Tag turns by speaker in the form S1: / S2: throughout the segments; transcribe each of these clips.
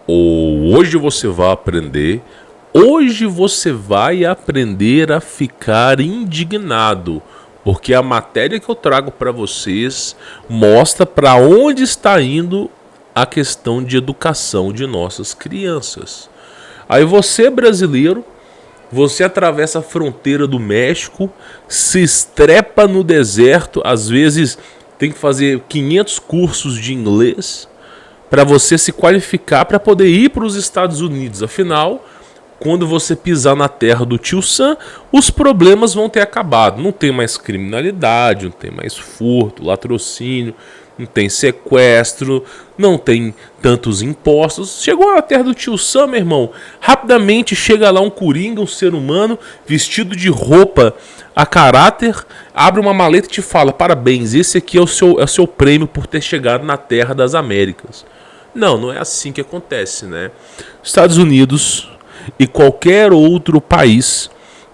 S1: Hoje você vai aprender. Hoje você vai aprender a ficar indignado, porque a matéria que eu trago para vocês mostra para onde está indo a questão de educação de nossas crianças. Aí você, brasileiro, você atravessa a fronteira do México, se estrepa no deserto, às vezes tem que fazer 500 cursos de inglês para você se qualificar para poder ir para os Estados Unidos. Afinal, quando você pisar na terra do tio Sam, os problemas vão ter acabado. Não tem mais criminalidade, não tem mais furto, latrocínio, não tem sequestro, não tem tantos impostos. Chegou na terra do tio Sam, meu irmão, rapidamente chega lá um coringa, um ser humano, vestido de roupa a caráter, abre uma maleta e te fala: parabéns, esse aqui é o seu prêmio por ter chegado na terra das Américas. Não é assim que acontece, né? Estados Unidos e qualquer outro país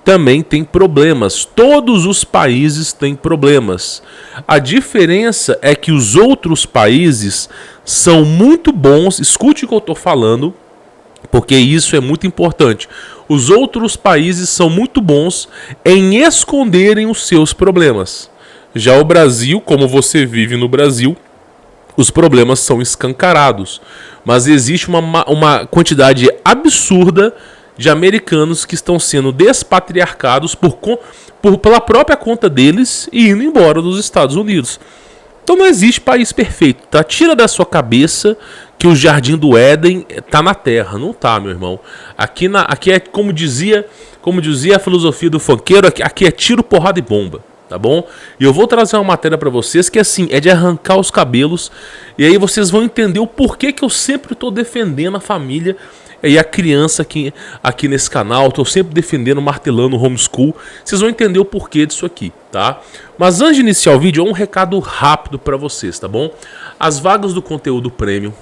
S1: também tem problemas. Todos os países têm problemas. A diferença é que os outros países são muito bons. Escute o que eu estou falando, porque isso é muito importante. Os outros países são muito bons em esconderem os seus problemas. Já o Brasil, como você vive no Brasil, os problemas são escancarados. Mas existe uma quantidade absurda de americanos que estão sendo despatriarcados pela própria conta deles e indo embora dos Estados Unidos. Então não existe país perfeito, tá? Tira da sua cabeça que o Jardim do Éden tá na Terra. Não tá, meu irmão. Aqui é como dizia a filosofia do funkeiro, aqui é tiro, porrada e bomba. Tá bom? E eu vou trazer uma matéria para vocês que assim, é de arrancar os cabelos. E aí vocês vão entender o porquê que eu sempre estou defendendo a família e a criança aqui nesse canal. Estou sempre defendendo, martelando o homeschool. Vocês vão entender o porquê disso aqui, tá? Mas antes de iniciar o vídeo, um recado rápido para vocês, tá bom? As vagas do conteúdo premium,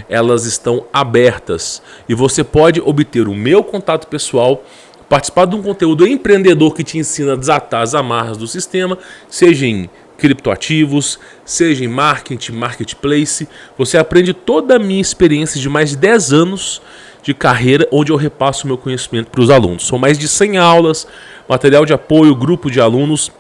S1: elas estão abertas. E você pode obter o meu contato pessoal, participar de um conteúdo empreendedor que te ensina a desatar as amarras do sistema, seja em criptoativos, seja em marketing, marketplace. Você aprende toda a minha experiência de mais de 10 anos de carreira, onde eu repasso o meu conhecimento para os alunos. São mais de 100 aulas, material de apoio, grupo de alunos,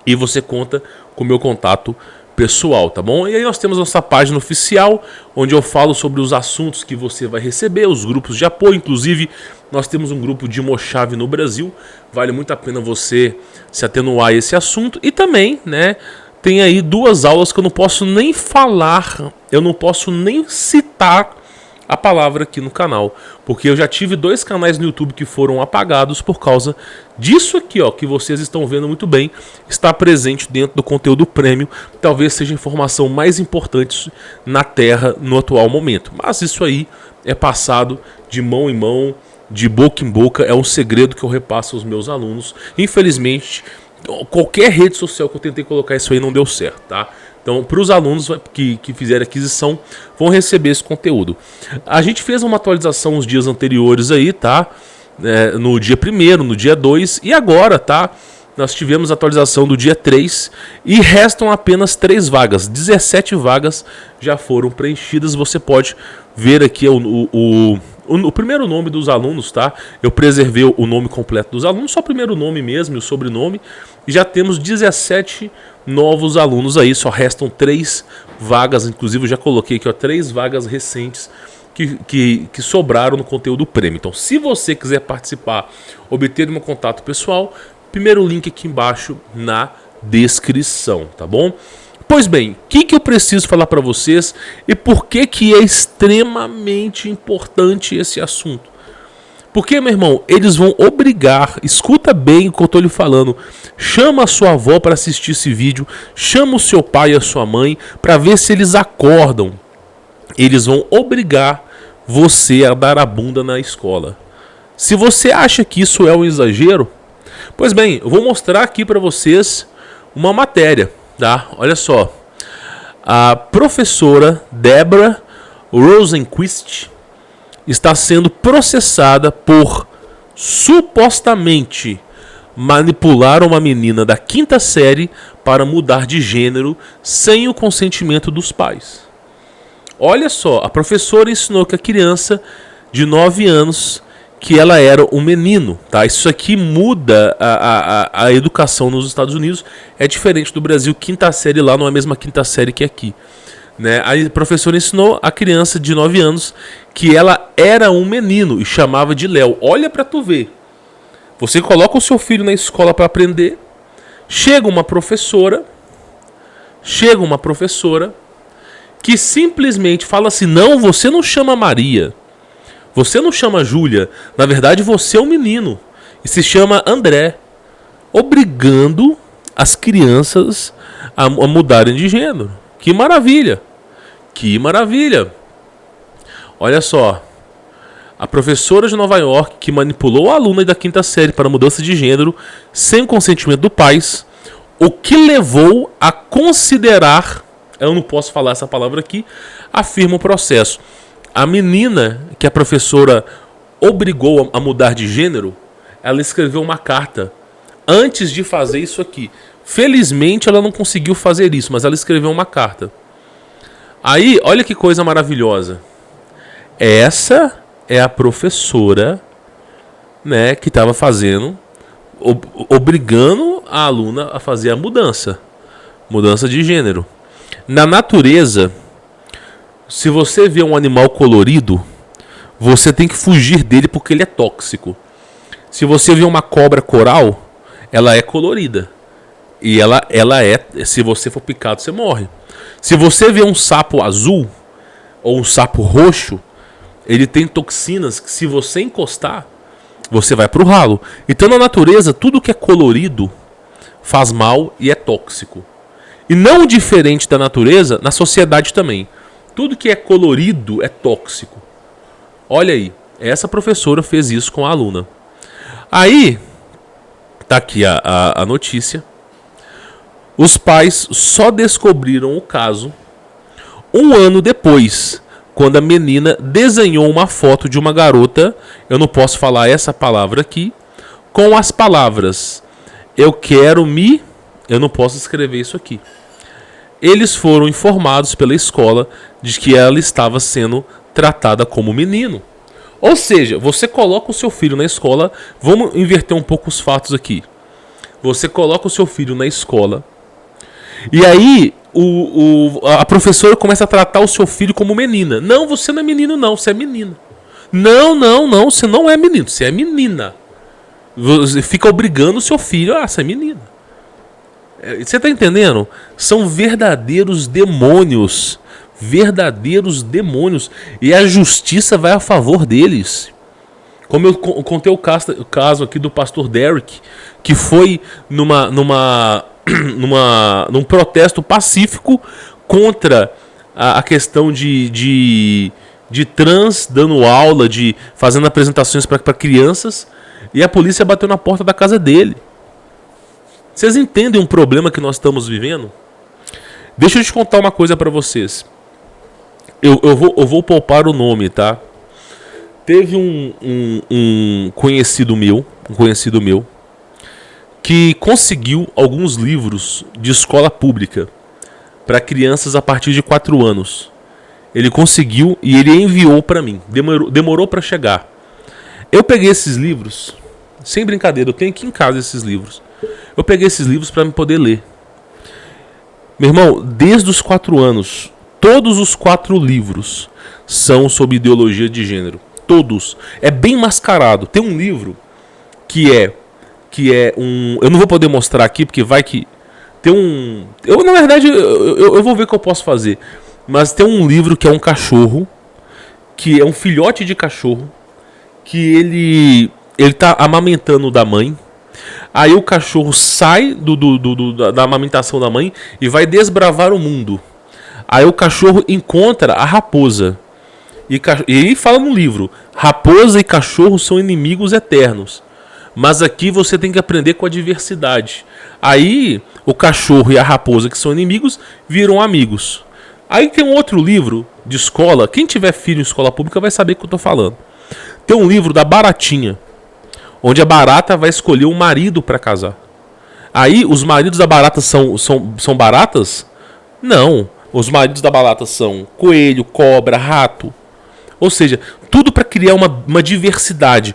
S1: e você conta com o meu contato pessoal, tá bom? E aí nós temos nossa página oficial, onde eu falo sobre os assuntos que você vai receber, os grupos de apoio. Inclusive, nós temos um grupo de Mojave no Brasil, vale muito a pena você se atenuar a esse assunto. E também, né, tem aí 2 aulas que eu não posso nem falar, eu não posso nem citar a palavra aqui no canal, porque eu já tive 2 canais no YouTube que foram apagados por causa disso aqui, ó, que vocês estão vendo muito bem, está presente dentro do conteúdo premium. Talvez seja a informação mais importante na Terra no atual momento, mas isso aí é passado de mão em mão, de boca em boca, é um segredo que eu repasso aos meus alunos. Infelizmente, qualquer rede social que eu tentei colocar isso aí não deu certo, tá? Então, para os alunos que fizerem aquisição, vão receber esse conteúdo. A gente fez uma atualização uns dias anteriores aí, tá? No dia 1º, no dia 2 e agora, tá? Nós tivemos a atualização do dia 3 e restam apenas 3 vagas. 17 vagas já foram preenchidas. Você pode ver aqui o primeiro nome dos alunos, tá? Eu preservei o nome completo dos alunos, só o primeiro nome mesmo e o sobrenome. E já temos 17 novos alunos aí, só restam 3 vagas. Inclusive eu já coloquei aqui, ó, 3 vagas recentes que sobraram no conteúdo premium. Então, se você quiser participar, obter meu contato pessoal, primeiro link aqui embaixo na descrição, tá bom? Pois bem, o que eu preciso falar para vocês e por que é extremamente importante esse assunto? Porque, meu irmão, eles vão obrigar, escuta bem o que eu estou lhe falando, chama a sua avó para assistir esse vídeo, chama o seu pai e a sua mãe para ver se eles acordam. Eles vão obrigar você a dar a bunda na escola. Se você acha que isso é um exagero, pois bem, eu vou mostrar aqui para vocês uma matéria, tá? Olha só, a professora Deborah Rosenquist está sendo processada por supostamente manipular uma menina da 5ª série para mudar de gênero sem o consentimento dos pais. Olha só, a professora ensinou que a criança de 9 anos que ela era um menino, tá? Isso aqui muda a educação nos Estados Unidos. É diferente do Brasil, quinta série lá não é a mesma quinta série que aqui, né? A professora ensinou a criança de 9 anos que ela era um menino e chamava de Léo. Olha pra tu ver. Você coloca o seu filho na escola para aprender, chega uma professora que simplesmente fala assim: não, você não chama Maria, você não chama Júlia, na verdade você é um menino e se chama André, obrigando as crianças a mudarem de gênero. Que maravilha, que maravilha. Olha só, a professora de Nova York que manipulou a aluna da quinta série para mudança de gênero sem consentimento dos pais, o que levou a considerar, eu não posso falar essa palavra aqui, afirma o processo. A menina que a professora obrigou a mudar de gênero, ela escreveu uma carta antes de fazer isso aqui. Felizmente ela não conseguiu fazer isso, mas ela escreveu uma carta. Aí, olha que coisa maravilhosa. Essa é a professora, né, que estava fazendo, obrigando a aluna a fazer a mudança de gênero. Na natureza, se você vê um animal colorido, você tem que fugir dele porque ele é tóxico. Se você vê uma cobra coral, ela é colorida. E ela é, se você for picado, você morre. Se você vê um sapo azul ou um sapo roxo, ele tem toxinas que se você encostar, você vai pro ralo. Então na natureza, tudo que é colorido faz mal e é tóxico. E não diferente da natureza, na sociedade também. Tudo que é colorido é tóxico. Olha aí, essa professora fez isso com a aluna. Aí, tá aqui a notícia. Os pais só descobriram o caso um ano depois, quando a menina desenhou uma foto de uma garota, eu não posso falar essa palavra aqui, com as palavras eu não posso escrever isso aqui. Eles foram informados pela escola de que ela estava sendo tratada como menino. Ou seja, você coloca o seu filho na escola, vamos inverter um pouco os fatos aqui. Você coloca o seu filho na escola, e aí a professora começa a tratar o seu filho como menina. Não, você não é menino não, você é menina. Não, você não é menino, você é menina. Você fica obrigando o seu filho a ser menina. Você está entendendo? São verdadeiros demônios. Verdadeiros demônios. E a justiça vai a favor deles. Como eu contei o caso aqui do pastor Derek, que foi num protesto pacífico contra a questão de trans dando aula, fazendo apresentações para crianças, e a polícia bateu na porta da casa dele. Vocês entendem um problema que nós estamos vivendo? Deixa eu te contar uma coisa para vocês. Eu vou poupar o nome, tá? Teve um conhecido meu, que conseguiu alguns livros de escola pública para crianças a partir de 4 anos. Ele conseguiu e ele enviou para mim. Demorou para chegar. Eu peguei esses livros, sem brincadeira, eu tenho aqui em casa esses livros. Eu peguei esses livros para me poder ler. Meu irmão, desde os 4 anos, todos os 4 livros são sobre ideologia de gênero. Todos. É bem mascarado. Tem um livro que é um... Eu não vou poder mostrar aqui, porque vai que... Tem um... Na verdade, eu vou ver o que eu posso fazer. Mas tem um livro que é um cachorro, que é um filhote de cachorro, que ele tá amamentando da mãe. Aí o cachorro sai da amamentação da mãe e vai desbravar o mundo. Aí o cachorro encontra a raposa. E ele fala no livro: raposa e cachorro são inimigos eternos. Mas aqui você tem que aprender com a diversidade. Aí o cachorro e a raposa, que são inimigos, viram amigos. Aí tem um outro livro de escola. Quem tiver filho em escola pública vai saber o que eu estou falando. Tem um livro da Baratinha, onde a barata vai escolher um marido para casar. Aí os maridos da barata são baratas? Não. Os maridos da barata são coelho, cobra, rato. Ou seja, tudo para criar uma diversidade.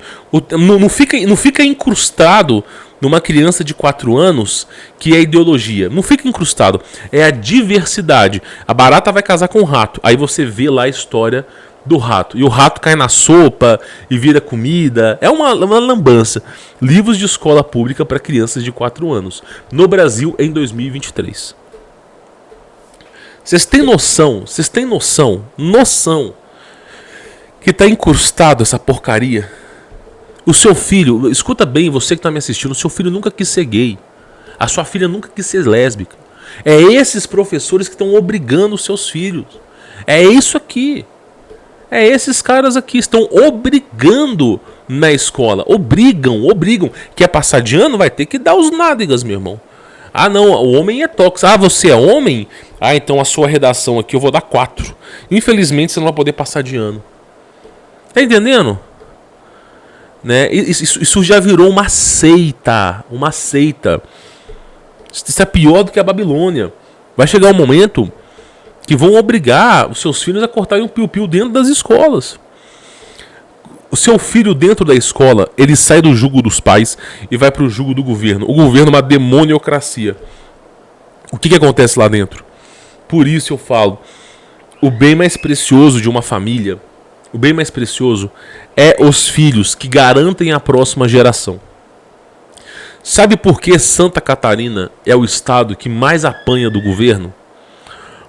S1: Não fica incrustado numa criança de 4 anos que é ideologia. Não fica incrustado. É a diversidade. A barata vai casar com o rato. Aí você vê lá a história do rato. E o rato cai na sopa e vira comida. É uma lambança. Livros de escola pública para crianças de 4 anos. No Brasil, em 2023. Vocês têm noção? Noção que está incrustado essa porcaria? O seu filho, escuta bem, você que está me assistindo, o seu filho nunca quis ser gay. A sua filha nunca quis ser lésbica. É esses professores que estão obrigando os seus filhos. É isso aqui. É esses caras aqui, estão obrigando na escola. Obrigam. Quer passar de ano? Vai ter que dar os nádegas, meu irmão. Ah, não, o homem é tóxico. Ah, você é homem? Ah, então a sua redação aqui eu vou dar 4. Infelizmente você não vai poder passar de ano. Tá entendendo? Né? Isso já virou uma seita. Uma seita. Isso é pior do que a Babilônia. Vai chegar um momento que vão obrigar os seus filhos a cortarem um piu-piu dentro das escolas. O seu filho dentro da escola, ele sai do jugo dos pais e vai para o jugo do governo. O governo é uma demoniocracia. O que acontece lá dentro? Por isso eu falo, o bem mais precioso de uma família, o bem mais precioso é os filhos que garantem a próxima geração. Sabe por que Santa Catarina é o estado que mais apanha do governo?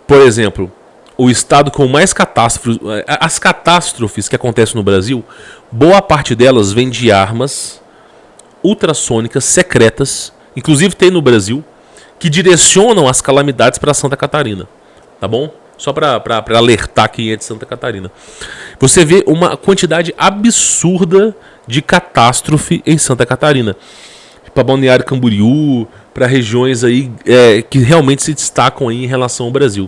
S1: Por exemplo, o estado com mais catástrofes, as catástrofes que acontecem no Brasil, boa parte delas vem de armas ultrassônicas secretas, inclusive tem no Brasil, que direcionam as calamidades para Santa Catarina, tá bom? Só para alertar quem é de Santa Catarina. Você vê uma quantidade absurda de catástrofe em Santa Catarina. Para Balneário Camboriú, para regiões aí que realmente se destacam aí em relação ao Brasil.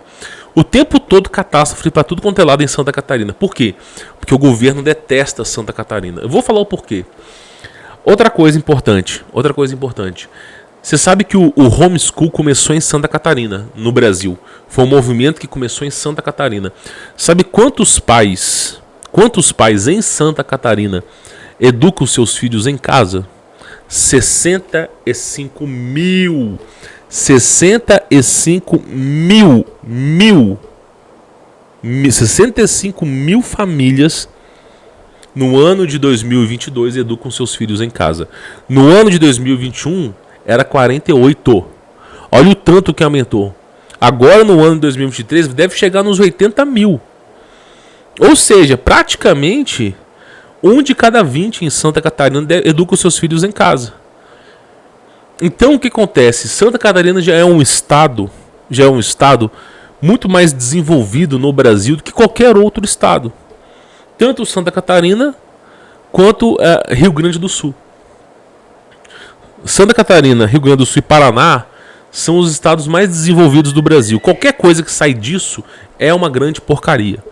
S1: O tempo todo catástrofe para tudo quanto é lado em Santa Catarina. Por quê? Porque o governo detesta Santa Catarina. Eu vou falar o porquê. Outra coisa importante. Você sabe que o homeschool começou em Santa Catarina, no Brasil. Foi um movimento que começou em Santa Catarina. Sabe quantos pais em Santa Catarina educam seus filhos em casa? 65 mil. 65 mil famílias no ano de 2022 educam seus filhos em casa. No ano de 2021 era 48. Olha o tanto que aumentou. Agora no ano de 2023 deve chegar nos 80 mil. Ou seja, praticamente 1 de cada 20 em Santa Catarina educa os seus filhos em casa. Então o que acontece? Santa Catarina já é um estado muito mais desenvolvido no Brasil do que qualquer outro estado. Tanto Santa Catarina quanto Rio Grande do Sul. Santa Catarina, Rio Grande do Sul e Paraná são os estados mais desenvolvidos do Brasil. Qualquer coisa que sai disso é uma grande porcaria.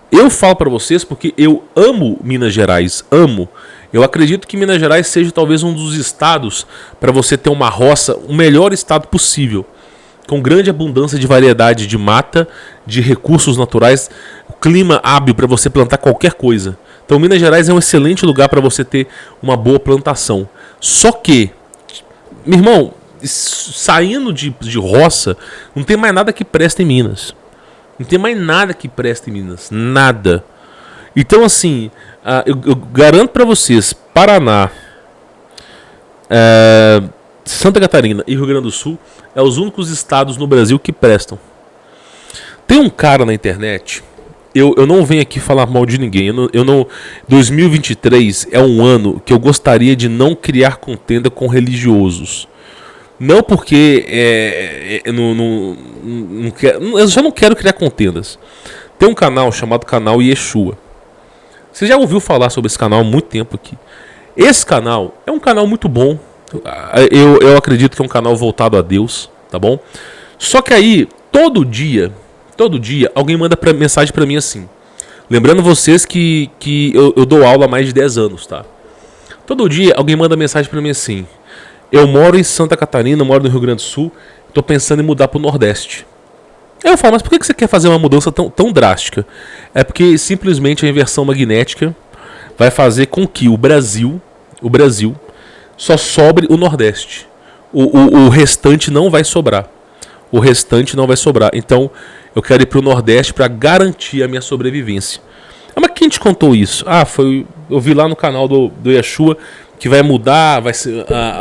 S1: Eu falo para vocês porque eu amo Minas Gerais, amo. Eu acredito que Minas Gerais seja talvez um dos estados para você ter uma roça, o melhor estado possível, com grande abundância de variedade de mata, de recursos naturais, clima hábil para você plantar qualquer coisa. Então Minas Gerais é um excelente lugar para você ter uma boa plantação. Só que, meu irmão, saindo de roça, não tem mais nada que presta em Minas. Não tem mais nada que presta em Minas. Nada. Então, assim, eu garanto para vocês, Paraná, Santa Catarina e Rio Grande do Sul é os únicos estados no Brasil que prestam. Tem um cara na internet, eu não venho aqui falar mal de ninguém. 2023 é um ano que eu gostaria de não criar contenda com religiosos. Não porque eu já não quero criar contendas. Tem um canal chamado Canal Yeshua. Você já ouviu falar sobre esse canal há muito tempo aqui. Esse canal é um canal muito bom. Eu acredito que é um canal voltado a Deus, tá bom? Só que aí, todo dia, alguém manda mensagem pra mim assim. Lembrando vocês que eu dou aula há mais de 10 anos, tá? Todo dia alguém manda mensagem pra mim assim. Eu moro em Santa Catarina, moro no Rio Grande do Sul, tô pensando em mudar pro Nordeste. Aí eu falo, mas por que você quer fazer uma mudança tão drástica? É porque simplesmente a inversão magnética vai fazer com que o Brasil só sobre o Nordeste. O restante não vai sobrar. O restante não vai sobrar. Então eu quero ir para o Nordeste para garantir a minha sobrevivência. Ah, mas quem te contou isso? Eu vi lá no canal do Yeshua que vai mudar,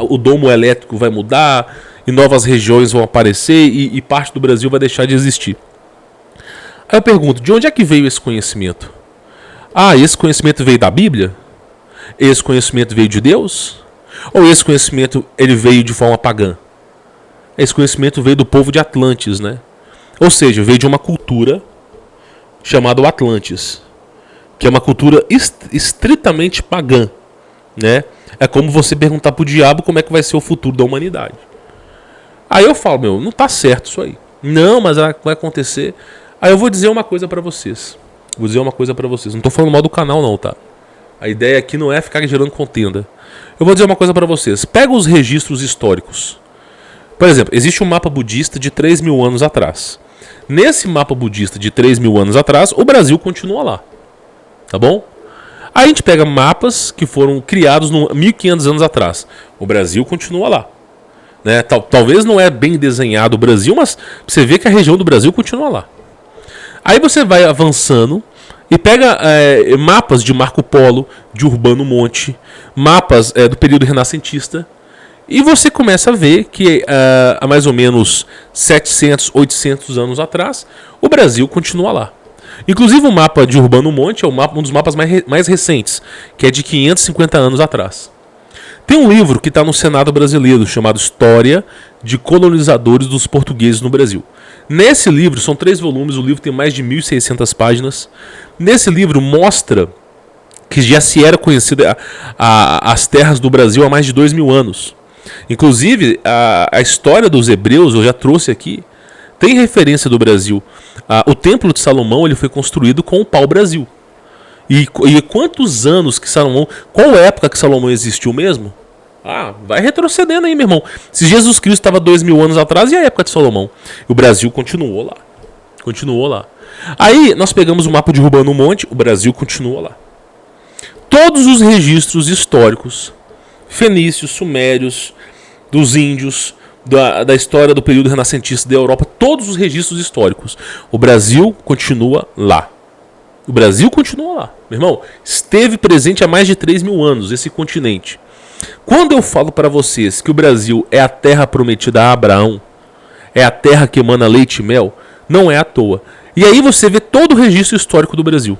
S1: o domo elétrico vai mudar, e novas regiões vão aparecer e parte do Brasil vai deixar de existir. Aí eu pergunto, de onde é que veio esse conhecimento? Esse conhecimento veio da Bíblia? Esse conhecimento veio de Deus? Ou esse conhecimento ele veio de forma pagã? Esse conhecimento veio do povo de Atlantes, né? Ou seja, veio de uma cultura chamada Atlantes, que é uma cultura estritamente pagã, né? É como você perguntar pro diabo como é que vai ser o futuro da humanidade. Aí eu falo, não tá certo isso aí. Não, mas vai acontecer. Aí eu vou dizer uma coisa pra vocês. Não tô falando mal do canal não, tá? A ideia aqui não é ficar gerando contenda. Eu vou dizer uma coisa pra vocês. Pega os registros históricos. Por exemplo, existe um mapa budista de 3.000 anos atrás. Nesse mapa budista de 3.000 anos atrás, o Brasil continua lá. Tá bom? Aí a gente pega mapas que foram criados 1.500 anos atrás. O Brasil continua lá. Né? Talvez não é bem desenhado o Brasil, mas você vê que a região do Brasil continua lá. Aí você vai avançando e pega mapas de Marco Polo, de Urbano Monte, mapas do período renascentista, e você começa a ver que há mais ou menos 700, 800 anos atrás, o Brasil continua lá. Inclusive o mapa de Urbano Monte é um dos mapas mais recentes, que é de 550 anos atrás. Tem um livro que está no Senado brasileiro, chamado História de Colonizadores dos Portugueses no Brasil. Nesse livro, são 3 volumes, o livro tem mais de 1.600 páginas. Nesse livro mostra que já se era conhecida as terras do Brasil há mais de 2.000 anos. Inclusive, a história dos hebreus, eu já trouxe aqui, tem referência do Brasil. O Templo de Salomão ele foi construído com o pau-brasil. E quantos anos que Salomão... Qual época que Salomão existiu mesmo? Vai retrocedendo aí, meu irmão. Se Jesus Cristo estava 2.000 anos atrás, e a época de Salomão? O Brasil continuou lá. Continuou lá. Aí nós pegamos o mapa de Urbano Monte, o Brasil continua lá. Todos os registros históricos, fenícios, sumérios, dos índios, da história do período renascentista da Europa, todos os registros históricos, o Brasil continua lá. O Brasil continua lá. Meu irmão, esteve presente há mais de 3.000 anos, esse continente. Quando eu falo para vocês que o Brasil é a terra prometida a Abraão, é a terra que emana leite e mel, não é à toa. E aí você vê todo o registro histórico do Brasil.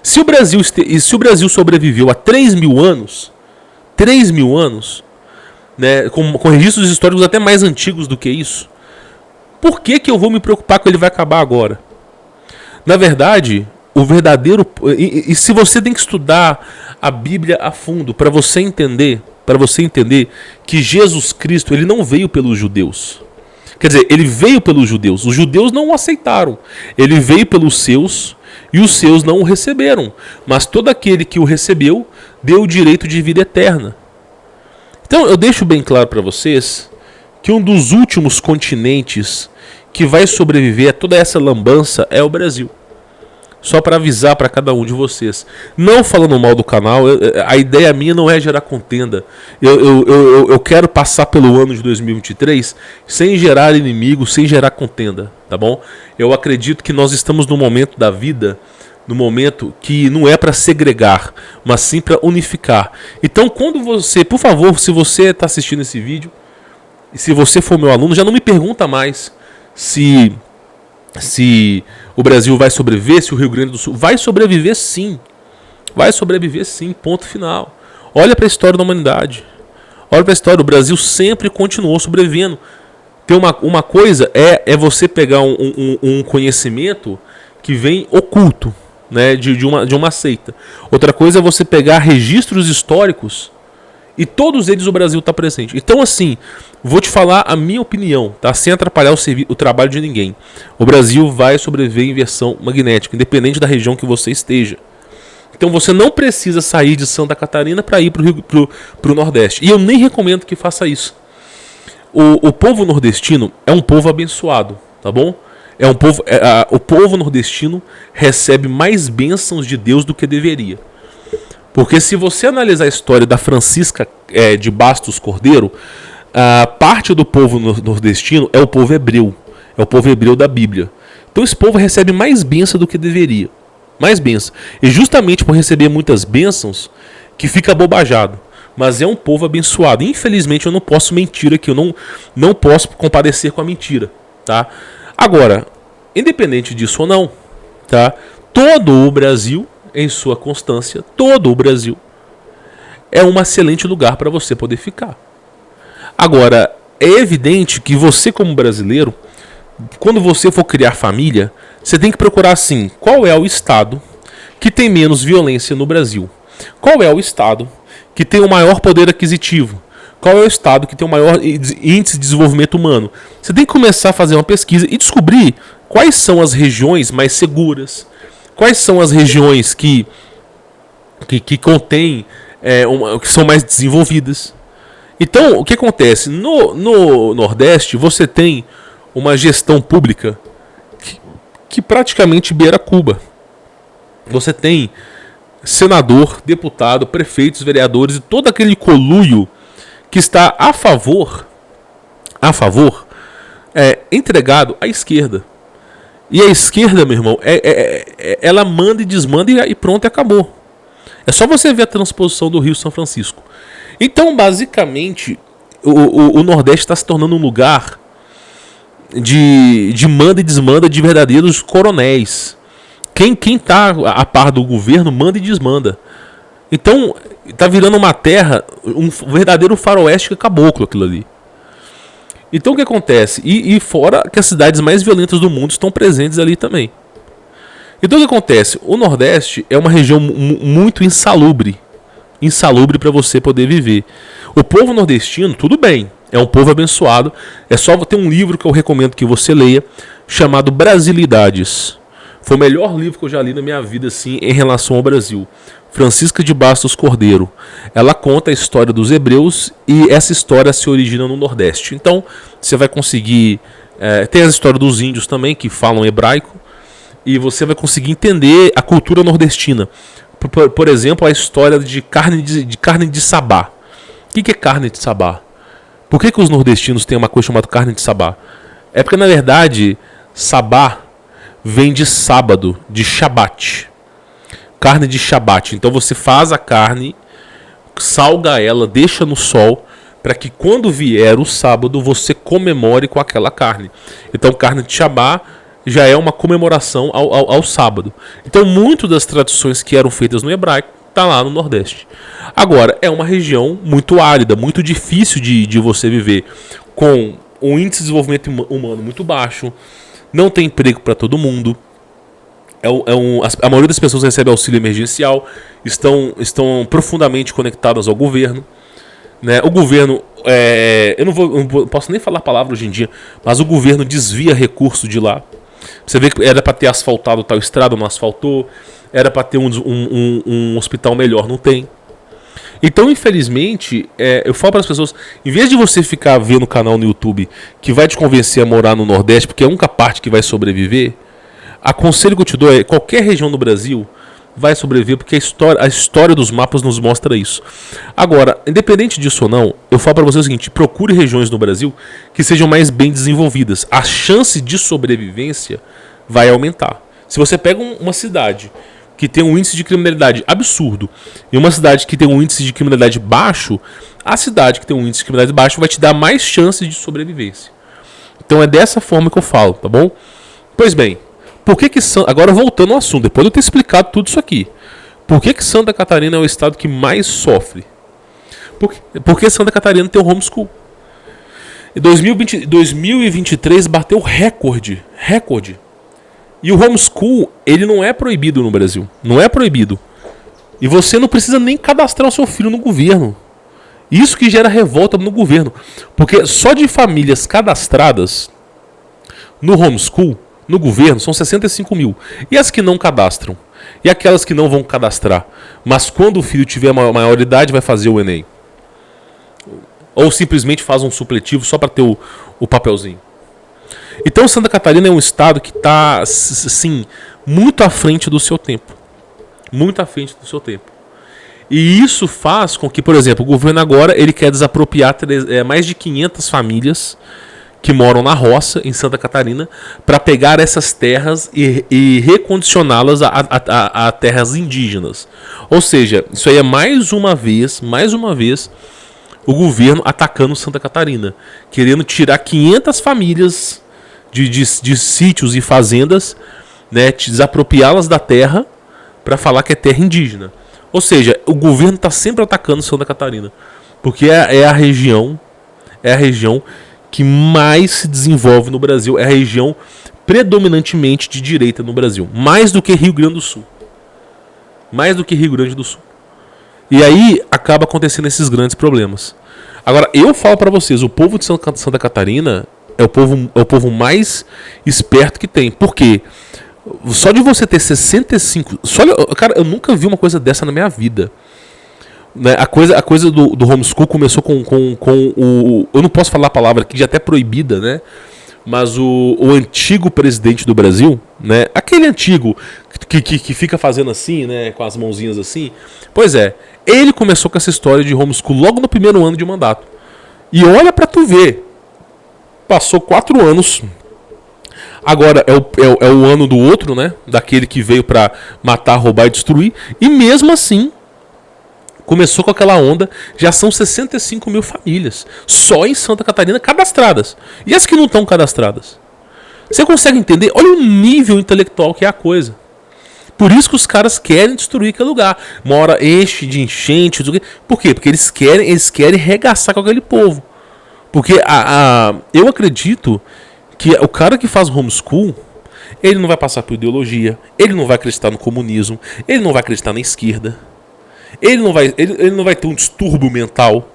S1: Se o Brasil sobreviveu a 3.000 anos, 3.000 anos, né, com registros históricos até mais antigos do que isso, por que eu vou me preocupar que ele vai acabar agora? Na verdade, o verdadeiro... E se você tem que estudar a Bíblia a fundo para você entender que Jesus Cristo ele não veio pelos judeus. Quer dizer, ele veio pelos judeus. Os judeus não o aceitaram. Ele veio pelos seus e os seus não o receberam. Mas todo aquele que o recebeu deu o direito de vida eterna. Então eu deixo bem claro para vocês que um dos últimos continentes que vai sobreviver a toda essa lambança é o Brasil. Só para avisar para cada um de vocês. Não falando mal do canal, a ideia minha não é gerar contenda. Eu quero passar pelo ano de 2023 sem gerar inimigos, sem gerar contenda, tá bom? Eu acredito que nós estamos num momento da vida, num momento que não é para segregar, mas sim para unificar. Então quando você, por favor, se você está assistindo esse vídeo, e se você for meu aluno, já não me pergunta mais se o Brasil vai sobreviver, se o Rio Grande do Sul vai sobreviver sim. Vai sobreviver sim, ponto final. Olha para a história da humanidade. Olha para a história, o Brasil sempre continuou sobrevivendo. Tem uma coisa é você pegar um conhecimento que vem oculto, né, de uma seita. Outra coisa é você pegar registros históricos e todos eles o Brasil está presente. Então assim, vou te falar a minha opinião, tá? Sem atrapalhar o trabalho de ninguém. O Brasil vai sobreviver em inversão magnética, independente da região que você esteja. Então você não precisa sair de Santa Catarina para ir para o Nordeste. E eu nem recomendo que faça isso. O povo nordestino é um povo abençoado, tá bom? O povo nordestino recebe mais bênçãos de Deus do que deveria. Porque se você analisar a história da Francisca de Bastos Cordeiro, parte do povo nordestino é o povo hebreu. É o povo hebreu da Bíblia. Então esse povo recebe mais bênção do que deveria. Mais bênção. E justamente por receber muitas bênçãos, que fica bobajado. Mas é um povo abençoado. Infelizmente eu não posso mentir aqui. Eu não posso compadecer com a mentira. Tá? Agora, independente disso ou não, tá? Todo o Brasil, em sua constância, todo o Brasil é um excelente lugar para você poder ficar. Agora, é evidente que você como brasileiro, quando você for criar família, você tem que procurar assim, qual é o estado que tem menos violência no Brasil? Qual é o estado que tem o maior poder aquisitivo? Qual é o estado que tem o maior índice de desenvolvimento humano? Você tem que começar a fazer uma pesquisa e descobrir quais são as regiões mais seguras, quais são as regiões que contêm, que são mais desenvolvidas. Então, o que acontece? No Nordeste, você tem uma gestão pública que praticamente beira Cuba. Você tem senador, deputado, prefeitos, vereadores e todo aquele conluio que está a favor, entregado à esquerda. E a esquerda, meu irmão, ela manda e desmanda e pronto, e acabou. É só você ver a transposição do Rio São Francisco. Então, basicamente, o Nordeste está se tornando um lugar de manda e desmanda de verdadeiros coronéis. Quem está a par do governo manda e desmanda. Então, está virando uma terra, um verdadeiro faroeste caboclo aquilo ali. Então o que acontece? E fora que as cidades mais violentas do mundo estão presentes ali também. Então o que acontece? O Nordeste é uma região muito insalubre. Insalubre para você poder viver. O povo nordestino, tudo bem, é um povo abençoado. É só ter um livro que eu recomendo que você leia, chamado Brasilidades. Foi o melhor livro que eu já li na minha vida assim, em relação ao Brasil. Francisca de Bastos Cordeiro. Ela conta a história dos hebreus e essa história se origina no Nordeste. Então, você vai conseguir... tem a história dos índios também, que falam hebraico. E você vai conseguir entender a cultura nordestina. Por exemplo, a história de carne de sabá. O que é carne de sabá? Por que os nordestinos têm uma coisa chamada carne de sabá? É porque, na verdade, sabá vem de sábado, de Shabat. Carne de Shabat. Então você faz a carne, salga ela, deixa no sol, para que quando vier o sábado você comemore com aquela carne. Então carne de Shabat já é uma comemoração ao sábado. Então muitas das tradições que eram feitas no hebraico está lá no Nordeste. Agora, é uma região muito árida, muito difícil de você viver, com um índice de desenvolvimento humano muito baixo, não tem emprego para todo mundo. A maioria das pessoas recebe auxílio emergencial, estão profundamente conectadas ao governo. Né? O governo, eu não posso nem falar a palavra hoje em dia, mas o governo desvia recurso de lá. Você vê que era para ter asfaltado tal estrada, não asfaltou. Era para ter um hospital melhor, não tem. Então, infelizmente, eu falo para as pessoas, em vez de você ficar vendo o canal no YouTube que vai te convencer a morar no Nordeste, porque é a única parte que vai sobreviver, aconselho que eu te dou é qualquer região do Brasil vai sobreviver, porque a história dos mapas nos mostra isso. Agora, independente disso ou não, eu falo para você o seguinte, procure regiões no Brasil que sejam mais bem desenvolvidas. A chance de sobrevivência vai aumentar. Se você pega uma cidade que tem um índice de criminalidade absurdo e uma cidade que tem um índice de criminalidade baixo, a cidade que tem um índice de criminalidade baixo vai te dar mais chances de sobrevivência. Então é dessa forma que eu falo, tá bom? Pois bem, agora voltando ao assunto, depois de eu ter explicado tudo isso aqui, por que Santa Catarina é o estado que mais sofre? Porque Santa Catarina tem o homeschool. Em 2023 bateu recorde. E o homeschool, ele não é proibido no Brasil. Não é proibido. E você não precisa nem cadastrar o seu filho no governo. Isso que gera revolta no governo. Porque só de famílias cadastradas no homeschool, no governo, são 65 mil. E as que não cadastram? E aquelas que não vão cadastrar? Mas quando o filho tiver maioridade, vai fazer o Enem? Ou simplesmente faz um supletivo só para ter o papelzinho? Então Santa Catarina é um estado que está, assim, muito à frente do seu tempo. Muito à frente do seu tempo. E isso faz com que, por exemplo, o governo agora ele quer desapropriar mais de 500 famílias que moram na roça, em Santa Catarina, para pegar essas terras e recondicioná-las a terras indígenas. Ou seja, isso aí é mais uma vez, o governo atacando Santa Catarina, querendo tirar 500 famílias de sítios e fazendas, né, desapropriá-las da terra para falar que é terra indígena. Ou seja, o governo está sempre atacando Santa Catarina, porque é a região que mais se desenvolve no Brasil, é a região predominantemente de direita no Brasil, mais do que Rio Grande do Sul. Mais do que Rio Grande do Sul. E aí acaba acontecendo esses grandes problemas. Agora, eu falo para vocês, o povo de Santa Catarina é o povo mais esperto que tem. Por quê? Só de você ter 65... Cara, eu nunca vi uma coisa dessa na minha vida. Né? A coisa do homeschool começou com o... Eu não posso falar a palavra que já até é proibida, né? Mas o antigo presidente do Brasil, né? Aquele antigo que fica fazendo assim, né? Com as mãozinhas assim. Pois é, ele começou com essa história de homeschool logo no primeiro ano de mandato. E olha pra tu ver. Passou 4 anos. Agora é o ano do outro, né? Daquele que veio pra matar, roubar e destruir. E mesmo assim... Começou com aquela onda, já são 65 mil famílias, só em Santa Catarina cadastradas. E as que não estão cadastradas? Você consegue entender? Olha o nível intelectual que é a coisa. Por isso que os caras querem destruir aquele lugar. Uma hora enche de enchente. Por quê? Porque eles querem regaçar com aquele povo. Porque eu acredito que o cara que faz homeschool, ele não vai passar por ideologia, ele não vai acreditar no comunismo, ele não vai acreditar na esquerda. Ele não vai ter um distúrbio mental.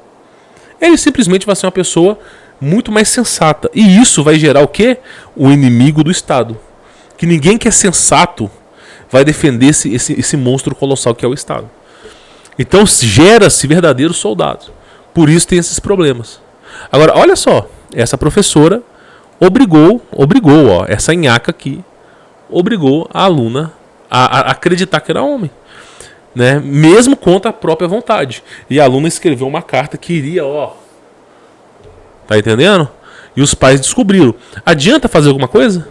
S1: Ele simplesmente vai ser uma pessoa muito mais sensata. E isso vai gerar o quê? O inimigo do Estado. Que ninguém que é sensato vai defender esse monstro colossal que é o Estado. Então gera-se verdadeiros soldados. Por isso tem esses problemas. Agora, olha só. Essa professora obrigou, ó, essa nhaca aqui, obrigou a aluna a acreditar que era homem. Né? Mesmo contra a própria vontade. E a aluna escreveu uma carta que iria, ó. Tá entendendo? E os pais descobriram. Adianta fazer alguma coisa?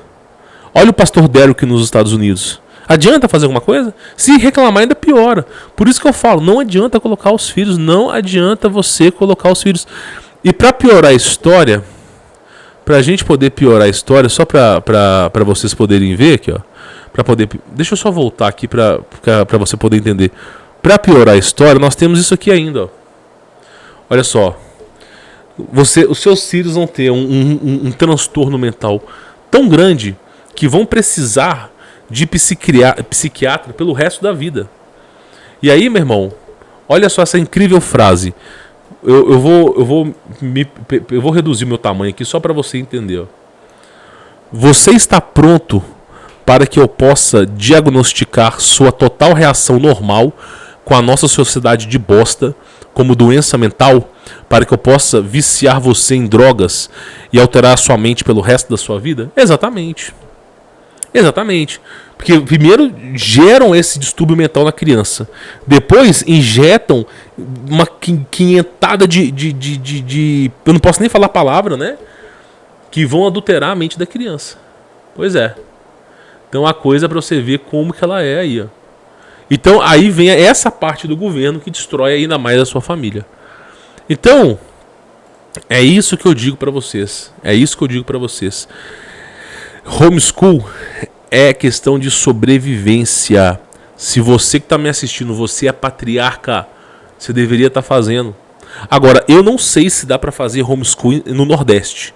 S1: Olha o pastor Derrick nos Estados Unidos. Adianta fazer alguma coisa? Se reclamar ainda piora. Por isso que eu falo, não adianta colocar os filhos, não adianta você colocar os filhos. E para piorar a história, pra gente poder piorar a história, só pra vocês poderem ver aqui, ó. Deixa eu só voltar aqui para você poder entender. Para piorar a história, nós temos isso aqui ainda. Ó. Olha só. Os seus filhos vão ter um transtorno mental tão grande que vão precisar de psiquiatra pelo resto da vida. E aí, meu irmão, olha só essa incrível frase. Eu vou reduzir meu tamanho aqui só para você entender. Ó. Você está pronto para que eu possa diagnosticar sua total reação normal com a nossa sociedade de bosta como doença mental, para que eu possa viciar você em drogas e alterar a sua mente pelo resto da sua vida? Exatamente. Exatamente. Porque primeiro geram esse distúrbio mental na criança. Depois injetam uma quinhentada de... Eu não posso nem falar a palavra, né? Que vão adulterar a mente da criança. Pois é. Então a coisa para você ver como que ela é aí, ó. Então aí vem essa parte do governo que destrói ainda mais a sua família. Então é isso que eu digo para vocês. É isso que eu digo para vocês. Homeschool é questão de sobrevivência. Se você que está me assistindo, você é patriarca, você deveria estar fazendo. Agora, eu não sei se dá para fazer homeschool no Nordeste.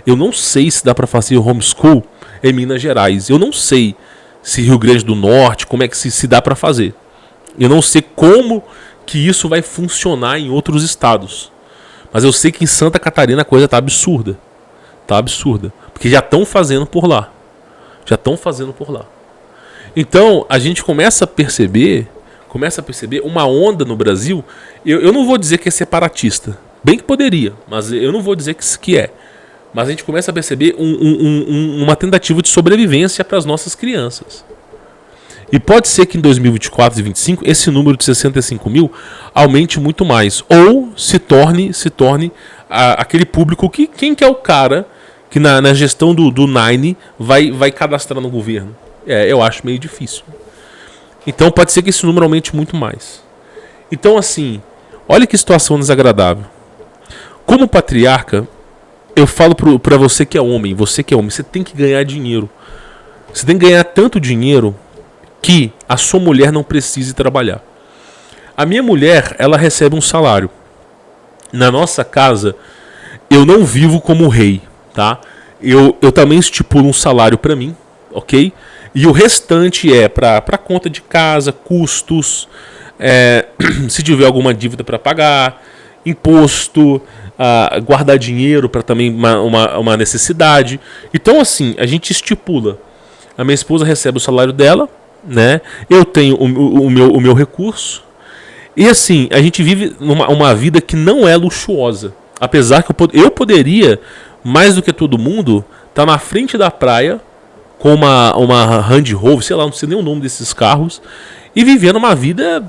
S1: Eu não sei se dá para fazer homeschool em Minas Gerais. Eu não sei se Rio Grande do Norte, como é que se dá para fazer. Eu não sei como que isso vai funcionar em outros estados. Mas eu sei que em Santa Catarina a coisa tá absurda. Tá absurda. Porque já estão fazendo por lá. Então a gente começa a perceber uma onda no Brasil. Eu não vou dizer que é separatista. Bem que poderia, mas eu não vou dizer que é. mas a gente começa a perceber uma tentativa de sobrevivência para as nossas crianças. E pode ser que em 2024 e 2025 esse número de 65 mil aumente muito mais. Ou se torne aquele público que quem que é o cara que na gestão do Nine vai cadastrar no governo. Eu acho meio difícil. Então pode ser que esse número aumente muito mais. Então assim, olha que situação desagradável. Como patriarca, eu falo para você que é homem, você tem que ganhar dinheiro. Você tem que ganhar tanto dinheiro que a sua mulher não precise trabalhar. A minha mulher, ela recebe um salário. Na nossa casa, eu não vivo como rei, tá? Eu também estipulo um salário para mim, ok? E o restante é para conta de casa, custos, se tiver alguma dívida para pagar, imposto, guardar dinheiro para também uma necessidade. Então assim, a gente estipula. A minha esposa recebe o salário dela, né? Eu tenho o meu recurso. E assim, a gente vive uma vida que não é luxuosa. Apesar que eu poderia, mais do que todo mundo, estar na frente da praia com uma Land Rover, sei lá, não sei nem o nome desses carros, e vivendo uma vida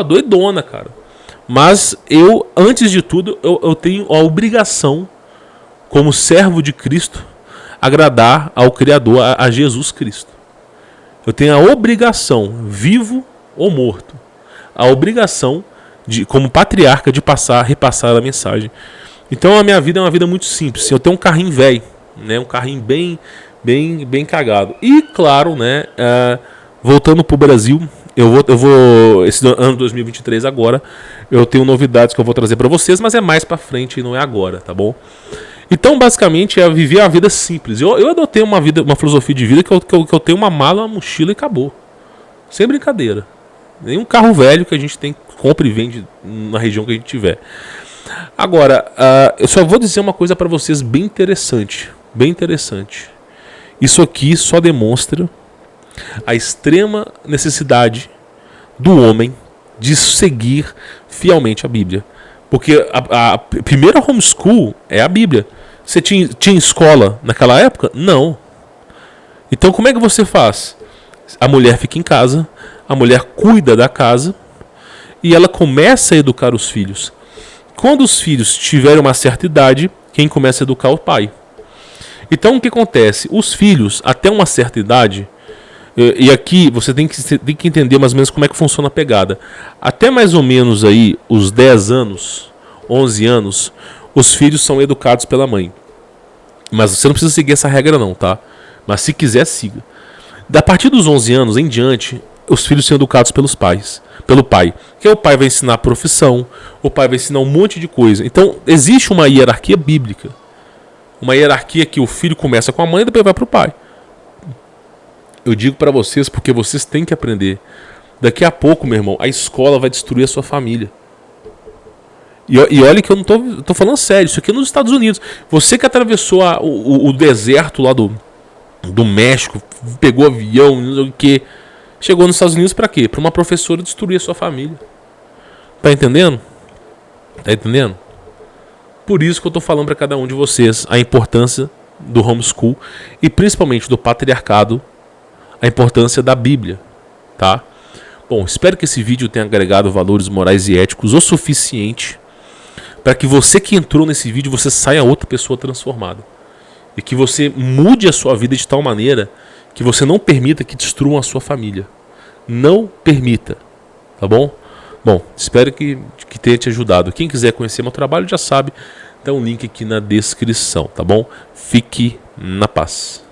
S1: doidona, cara. Mas eu, antes de tudo, eu tenho a obrigação, como servo de Cristo, agradar ao Criador, a Jesus Cristo. Eu tenho a obrigação, vivo ou morto, a obrigação, como patriarca, de repassar a mensagem. Então a minha vida é uma vida muito simples. Eu tenho um carrinho velho, né, um carrinho bem cagado. E claro, né, voltando pro Brasil, eu vou esse ano 2023 agora, eu tenho novidades que eu vou trazer para vocês, mas é mais para frente e não é agora, tá bom? Então, basicamente, é viver a vida simples. Eu adotei uma filosofia de vida que eu tenho uma mala, uma mochila e acabou. Sem brincadeira. Nem um carro velho que a gente compra e vende na região que a gente tiver. Agora, eu só vou dizer uma coisa para vocês bem interessante. Bem interessante. Isso aqui só demonstra a extrema necessidade do homem de seguir fielmente a Bíblia. Porque a primeira homeschool é a Bíblia. Você tinha escola naquela época? Não. Então como é que você faz? A mulher fica em casa, a mulher cuida da casa e ela começa a educar os filhos. Quando os filhos tiverem uma certa idade, quem começa a educar é o pai. Então o que acontece? Os filhos, até uma certa idade, e aqui você tem que entender mais ou menos como é que funciona a pegada. Até mais ou menos aí os 10 anos, 11 anos, os filhos são educados pela mãe. Mas você não precisa seguir essa regra não, tá? Mas se quiser, siga. A partir dos 11 anos em diante, os filhos são educados pelo pai. Que o pai vai ensinar a profissão, o pai vai ensinar um monte de coisa. Então existe uma hierarquia bíblica. Uma hierarquia que o filho começa com a mãe e depois vai para o pai. Eu digo para vocês porque vocês têm que aprender. Daqui a pouco, meu irmão, a escola vai destruir a sua família. E olha que eu não tô falando sério. Isso aqui é nos Estados Unidos. Você que atravessou o deserto lá do México, pegou avião, não sei o que, chegou nos Estados Unidos para quê? Para uma professora destruir a sua família. Tá entendendo? Tá entendendo? Por isso que eu tô falando para cada um de vocês a importância do homeschool e principalmente do patriarcado, a importância da Bíblia, tá? Bom, espero que esse vídeo tenha agregado valores morais e éticos o suficiente para que você que entrou nesse vídeo, você saia outra pessoa transformada. E que você mude a sua vida de tal maneira que você não permita que destruam a sua família. Não permita, tá bom? Bom, espero que tenha te ajudado. Quem quiser conhecer meu trabalho já sabe, tem um link aqui na descrição, tá bom? Fique na paz.